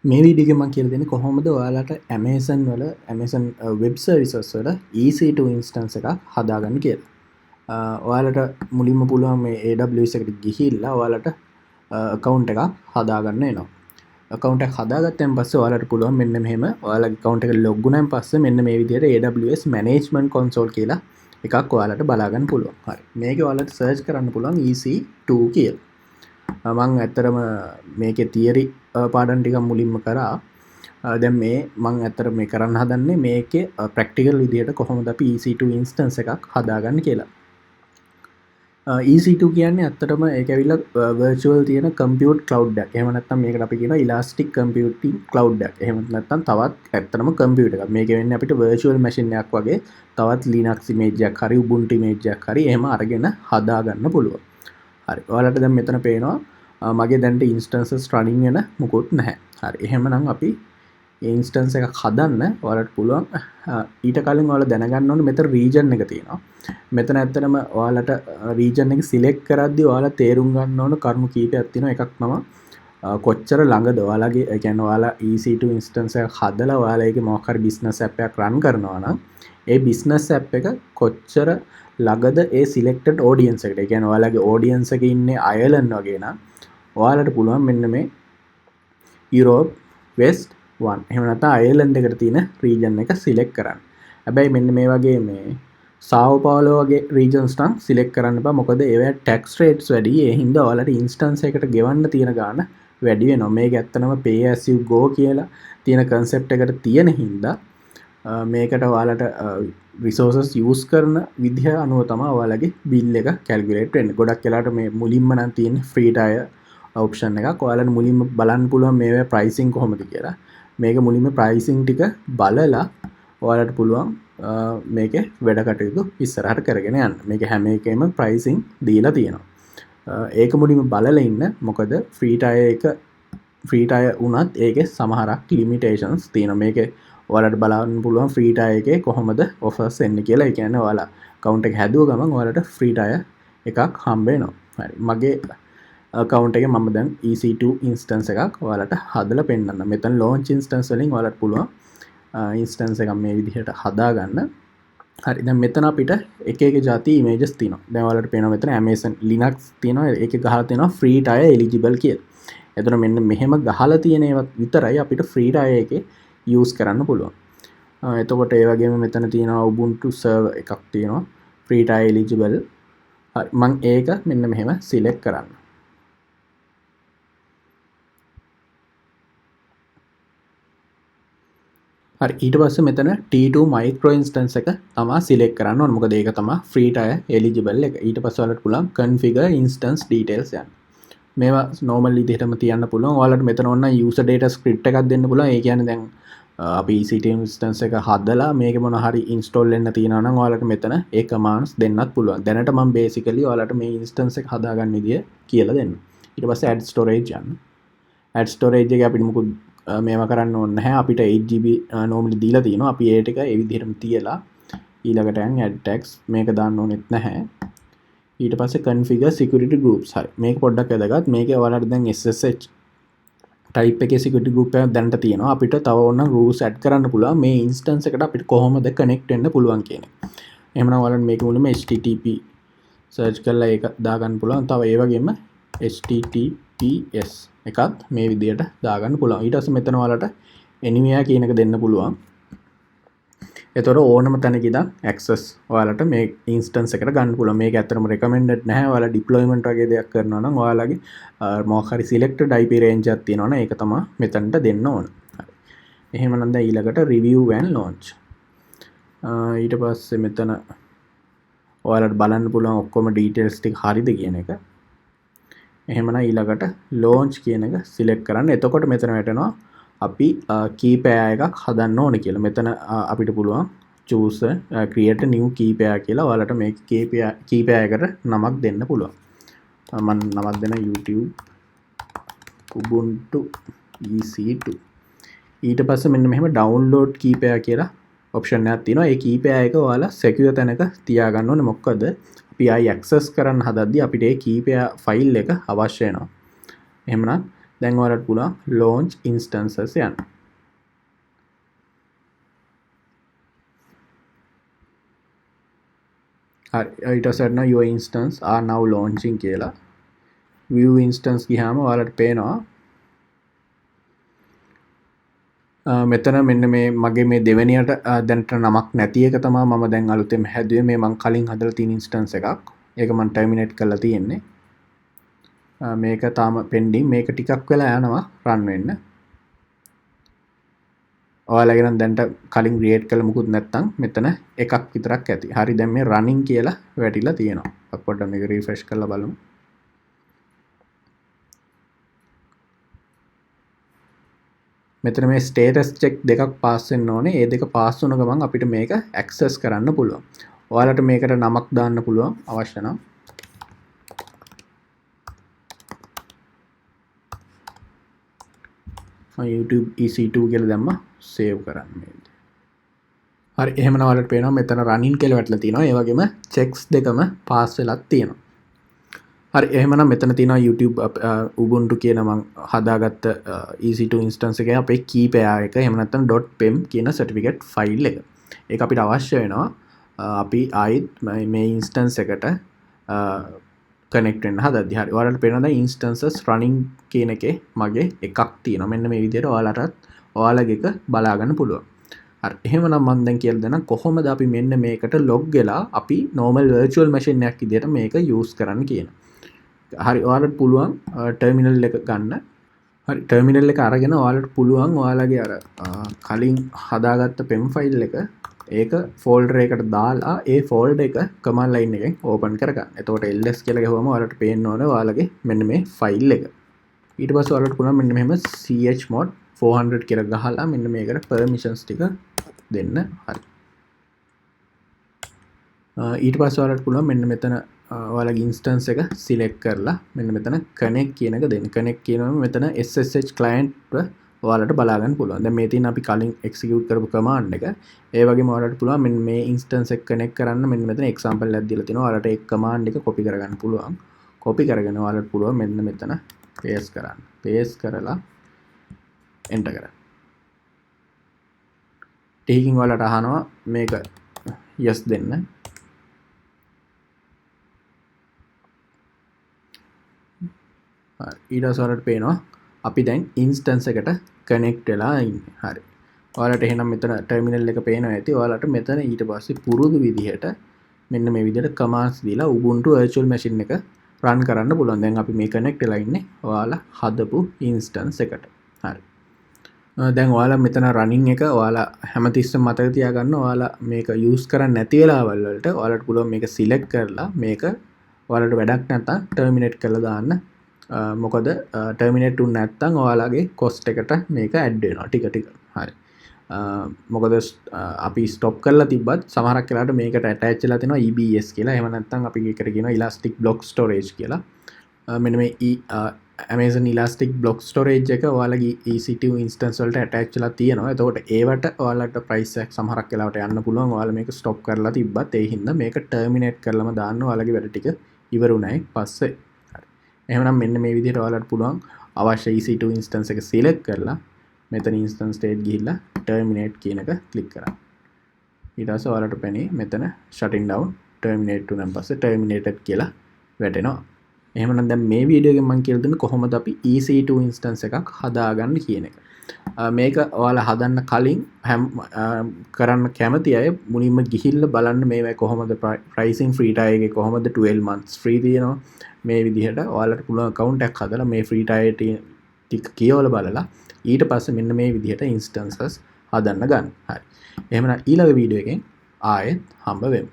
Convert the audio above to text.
මේ වීඩියෝ එකෙන් මම කියලා දෙන්නේ කොහොමද ඔයාලට Amazon web services වල EC2 instance එකක් හදාගන්න කියලා. ඔයාලට මුලින්ම පුළුවන් මේ AWS එකට ගිහිල්ලා ඔයාලට account එකක් හදාගන්න එනවා. account එක හදාගත්තන් පස්සේ ඔයාලට පුළුවන් මෙන්න මෙහෙම ඔයාලගේ account එක log වුණාන් පස්සේ මෙන්න මේ විදිහට AWS management console කියලා එකක් ඔයාලට බලා ගන්න පුළුවන්. හරි. මේකේ ඔයාලට search කරන්න පුළුවන් EC2 කියලා. මං ඇත්තරම මේකේ තියරි පාඩම් ටිකක් මුලින්ම කරා. දැන් මේ මං ඇත්තට මේ කරන්න හදන්නේ මේකේ ප්‍රැක්ටිකල් විදියට කොහොමද අපි EC2 instance එකක් හදාගන්න කියලා. EC2 කියන්නේ ඇත්තටම ඒක ඇවිල්ලා virtual තියෙන compute cloud එකක්. එහෙම නැත්නම් මේකට අපි කියනවා elastic computing cloud එකක්. එහෙම නැත්නම් තවත් ඇත්තටම computer එකක්. මේක වෙන්නේ අපිට virtual machine එකක් වගේ තවත් Linux image එකක් හරි Ubuntu image එකක් හරි එහෙම අරගෙන හදාගන්න පුළුවන්. හරි. ඔයාලට දැන් මෙතන පේනවා මගේ දැන්ට instances running වෙන මුකුත් නැහැ. හරි. එහෙමනම් අපි instance එකක් හදන්න ඔයාලට පුළුවන් ඊට කලින් ඔයාලා දැනගන්න ඕනේ මෙතන region එක තියෙනවා. මෙතන ඇත්තටම ඔයාලට region එක select කරද්දී ඔයාලා තේරුම් ගන්න ඕන කරුණු කීපයක් තියෙනවා. එකක් තමයි කොච්චර ළඟද ඔයාලගේ ඒ කියන්නේ ඔයාලා EC2 instance එකක් හදලා ඔයාලා ඒකේ මොකක් හරි business app එකක් run කරනවා නම් ඒ business app එක කොච්චර ළඟද ඒ selected audience එකට. ඒ කියන්නේ ඔයාලගේ audience එකේ ඉන්නේ Ireland වගේ නම් ඔයාලට පුළුවන් මෙන්න මේ Europe West 1 එහෙම නැත්නම් Ireland එකට තියෙන region එක select කරන්න. හැබැයි මෙන්න මේ වගේ මේ Sao Paulo වගේ regions නම් select කරන්න එපා. මොකද ඒවා tax rates වැඩි. ඒ හින්දා ඔයාලට instance එකකට ගෙවන්න තියෙන ගාණ වැඩි වෙනවා. මේක ඇත්තනම pay as you go කියලා තියෙන concept එකට තියෙන හින්දා මේකට ඔයාලට resources use කරන විදිහ අනුව තමයි ඔයාලගේ bill එක calculate වෙන්නේ. ගොඩක් වෙලාවට මේ මුලින්ම නම් තියෙන free tier option එකක්. ඔයාලට මුලින්ම බලන්න පුළුවන් මේවා pricing කොහොමද කියලා. මේක මුලින්ම pricing ටික බලලා ඔයාලට පුළුවන් මේකේ වැඩ කටයුතු ඉස්සරහට කරගෙන යන්න. මේක හැම එකෙම pricing දීලා තියෙනවා. ඒක මුලින්ම බලලා ඉන්න. මොකද free tier වුණත් ඒකේ සමහරක් limitations තියෙනවා. මේකේ ඔයාලට බලන්න පුළුවන් free tier එකේ කොහොමද offers එන්නේ කියලා. ඒ කියන්නේ ඔයාලා account එක හැදුව ගමන් ඔයාලට free tier එකක් හම්බ වෙනවා. හරි. මගේ account එකේ මම දැන් EC2 instance එකක් ඔයාලට හදලා පෙන්නන්න. මෙතන launch instance වලින් ඔයාලට පුළුවන් instance එකක් මේ විදිහට හදාගන්න. හරි. දැන් මෙතන අපිට එක එක જાති images තියෙනවා. දැන් ඔයාලට පේනවා මෙතන Amazon Linux තියෙනවා. ඒකේ ගහලා තියෙනවා free tier eligible කියලා. එතන මෙන්න මෙහෙම ගහලා තියෙන ඒවා විතරයි අපිට free tier එකේ use කරන්න පුළුවන්. එතකොට ඒ වගේම මෙතන තියෙනවා Ubuntu server එකක් තියෙනවා free tier eligible. හරි. මම ඒක මෙන්න මෙහෙම select කරන්න. හරි. ඊට පස්සේ මෙතන T2 micro instance එක තමයි select කරන්න ඕනේ. මොකද ඒක තමයි free tier eligible එක. ඊට පස්සේ ඔයාලට පුළුවන් configure instance details යන්න. මේවා normal විදිහටම තියන්න පුළුවන්. ඔයාලට මෙතන ඕන user data script එකක් දෙන්න පුළුවන්. ඒ කියන්නේ දැන් අපි EC2 instance එක හදලා මේක මොන හරි install වෙන්න තියෙනවා නම් ඔයාලට මෙතන ඒ commands දෙන්නත් පුළුවන්. දැනට මම basically ඔයාලට මේ instance එක හදාගන්න විදිය කියලා දෙන්න. ඊට පස්සේ add storage යන්න. add storage එකේ අපිට මොකද මේවා කරන්න ඕනේ නැහැ. අපිට 8GB normally දීලා තියෙනවා. අපි ඒ ටික ඒ විදිහටම තියලා ඊළඟට යන් add tags මේක දාන්න ඕනෙත් නැහැ. ඊට පස්සේ configure security groups. හරි. මේක පොඩ්ඩක් වැදගත්. මේකේ ඔයාලට දැන් SSH type එකේ security group එකක් දැනට තියෙනවා. අපිට තව ඕනනම් rules add කරන්න පුළුවන්. මේ instance එකට අපිට කොහොමද connect වෙන්න පුළුවන් කියන එක. එහෙමනම් ඔයාලට මේක මුලින්ම HTTP search කරලා ඒක දාගන්න පුළුවන්. තව ඒ වගේම HTTPS එකත් මේ විදිහට දාගන්න පුළුවන්. ඊට පස්සේ මෙතන ඔයාලට anywhere කියන එක දෙන්න පුළුවන්. එතකොට ඕනම තැනක ඉඳන් access ඔයාලට මේ instance එකට ගන්න පුළුවන්. මේක ඇත්තටම recommended නැහැ. ඔයාලා deployment වගේ දෙයක් කරනවා නම් ඔයාලගේ මොකක් හරි selected IP range එකක් තියෙනවා නම් ඒක තමයි මෙතනට දෙන්න ඕන. හරි. එහෙමනම් දැන් ඊළඟට review and launch. ඊට පස්සේ මෙතන ඔයාලට බලන්න පුළුවන් ඔක්කොම details ටික හරිද කියන එක. එහෙමනම් ඊළඟට launch කියන එක select කරන්න. එතකොට මෙතන වැටෙනවා අපි key pair එකක් හදන්න ඕනේ කියලා. මෙතන අපිට පුළුවන් choose create a new key pair කියලා ඔයාලට මේ key pair එකට නමක් දෙන්න පුළුවන්. මම නමක් දෙන YouTube Ubuntu EC2. ඊට පස්සේ මෙන්න මෙහෙම download key pair කියලා option එකක් තියෙනවා. ඒ key pair එක ඔයාලා secure තැනක තියාගන්න ඕනේ. මොකද අපි ආයි access කරන්න හදද්දී අපිට ඒ key pair file එක අවශ්‍ය වෙනවා. එහෙමනම් දැන් ඔයාලට පුළුවන් launch instances යන්න. හරි ඊට පස්සේ අන්න your instance are now launching කියලා view instance ගියාම ඔයාලට පේනවා මෙතන මෙන්න මේ මගේ මේ දෙවෙනියට දැනට නමක් නැති එක තමයි මම දැන් අලුතෙන් හැදුවේ මේ මං කලින් හදලා තියෙන instance එකක්. ඒක මං terminate කරලා තියෙන්නේ. මේක තාම pending මේක ටිකක් වෙලා යනවා run වෙන්න. ඔයාලගේ නම් දැන්ට කලින් create කළ මුකුත් නැත්තම් මෙතන එකක් විතරක් ඇති. හරි දැන් මේ running කියලා වැටිලා තියෙනවා. අපි පොඩ්ඩක් මේක refresh කරලා බලමු. මෙතන මේ status check දෙකක් pass වෙන්න ඕනේ. ඒ දෙක pass වුණ ගමන් අපිට මේක access කරන්න පුළුවන්. ඔයාලට මේකට නමක් දාන්න පුළුවන් අවශ්‍ය නම්. YouTube EC2 කියලා දැම්ම save කරන්න මේ. හරි එහෙමනම් ඔයාලට පේනවා මෙතන running කියලා වැටලා තියෙනවා. ඒ වගේම checks දෙකම pass වෙලක් තියෙනවා. හරි එහෙමනම් මෙතන තියෙනවා YouTube Ubuntu කියන මම හදාගත්ත EC2 instance එකේ අපේ key pair එක එහෙම නැත්නම් .pem කියන certificate file එක. ඒක අපිට අවශ්‍ය වෙනවා අපි ආයෙත් මේ instance එකට connect වෙන්න හදද්දී. හරි ඔයාලට පේනවා දැන් instances running කියන එකේ මගේ එකක් තියෙනවා. මෙන්න මේ විදිහට ඔයාලටත් ඔයාලගේ එක බලා ගන්න පුළුවන්. හරි එහෙමනම් මම දැන් කියලා දෙන්නම් කොහොමද අපි මෙන්න මේකට log වෙලා අපි normal virtual machine එකක් විදිහට මේක use කරන්න කියන. හරි ඔයාලට පුළුවන් ටර්මිනල් එක ගන්න. හරි ටර්මිනල් එක අරගෙන ඔයාලට පුළුවන් ඔයාලගේ අර කලින් හදාගත්ත pem file එක ඒක folder එකකට දාලා ඒ folder එක command line එකෙන් open කරගන්න. එතකොට ls කියලා ගහුවම ඔයාලට පේන්න ඕනේ ඔයාලගේ මෙන්න මේ file එක. ඊට පස්සේ ඔයාලට පුළුවන් මෙන්න මෙහෙම chmod 400 කියලා ගහලා මෙන්න මේකට permissions ටික දෙන්න. හරි. ඊට පස්සේ ඔයාලට පුළුවන් මෙන්න මෙතන ඔයාලගේ instance එක select කරලා මෙන්න මෙතන connect කියන එක දෙන්න. connect කියනම මෙතන SSH client ඔයාලට බලා ගන්න පුළුවන්. දැන් මේ තියෙන අපි කලින් execute කරපු command එක. ඒ වගේම ඔයාලට පුළුවන් මෙන්න මේ instance එක connect කරන්න මෙන්න මෙතන example එකක් දීලා තිනවා. ඔයාලට ඒ command එක copy කරගන්න පුළුවන්. copy කරගෙන ඔයාලට පුළුවන් මෙන්න මෙතන paste කරන්න. paste කරලා enter කරන්න. ටිකකින් ඔයාලට අහනවා මේක yes දෙන්න. ඊට පස්සේ ඔයාලට පේනවා අපි දැන් instance එකට connect වෙලා ඉන්නේ. හරි. ඔයාලට එහෙනම් මෙතන terminal එක පේනවා ඇති. ඔයාලට මෙතන ඊට පස්සේ පුරුදු විදිහට මෙන්න මේ විදිහට commands දීලා Ubuntu virtual machine එක run කරන්න පුළුවන්. දැන් අපි මේ connect වෙලා ඉන්නේ ඔයාලා හදපු instance එකට. හරි. දැන් ඔයාලා මෙතන running එක ඔයාලා හැමතිස්සෙම මතක තියාගන්න ඔයාලා මේක use කරන්නේ නැති වෙලාවල් වලට ඔයාලට පුළුවන් මේක select කරලා මේක ඔයාලට වැඩක් නැත්නම් terminate කරලා දාන්න. මොකද terminate වුනේ නැත්නම් ඔයාලගේ cost එකට මේක add වෙනවා ටික ටික. හරි. මොකද අපි stop කරලා තිබ්බත් සමහරක් වෙලාවට මේකට attach වෙලා තියෙනවා EBS කියලා. එහෙම නැත්නම් අපි ඒකට කියනවා elastic block storage කියලා. මෙන්න මේ Amazon elastic block storage එක ඔයාලගේ EC2 instance වලට attach වෙලා තියෙනවා. එතකොට ඒවට ඔයාලට price එක සමහරක් වෙලාවට යන්න පුළුවන්. ඔයාලා මේක stop කරලා තිබ්බත් ඒ හින්දා මේක terminate කරලම දාන්න ඔයාලගේ වැඩ ටික ඉවරුණයි පස්සේ. එහෙනම් මෙන්න මේ විදිහට ඔයාලට පුළුවන් අවශ්‍ය EC2 instance එක select කරලා මෙතන instance state ගිහිල්ලා terminate කියන එක click කරන්න. ඊට පස්සේ ඔයාලට පෙනේ මෙතන shutting down terminate වුණාන් පස්සේ terminated කියලා වැටෙනවා. එහෙමනම් දැන් මේ වීඩියෝ එකෙන් මම කියලා දුන්නේ කොහොමද අපි EC2 instance එකක් හදාගන්න කියන එක. මේක ඔයාලා හදන්න කලින් කරන්න කැමති අය මුලින්ම ගිහිල්ලා බලන්න මේවා කොහොමද pricing free trial එකේ කොහොමද 12 months free තියෙනවා. මේ විදිහට ඔයාලට පුළුවන් account එකක් හදලා මේ free trial ටික කියවලා බලලා ඊට පස්සේ මෙන්න මේ විදිහට instances හදන්න ගන්න. හරි. එහෙනම් ඊළඟ වීඩියෝ එකෙන් ආයෙත් හම්බ වෙමු.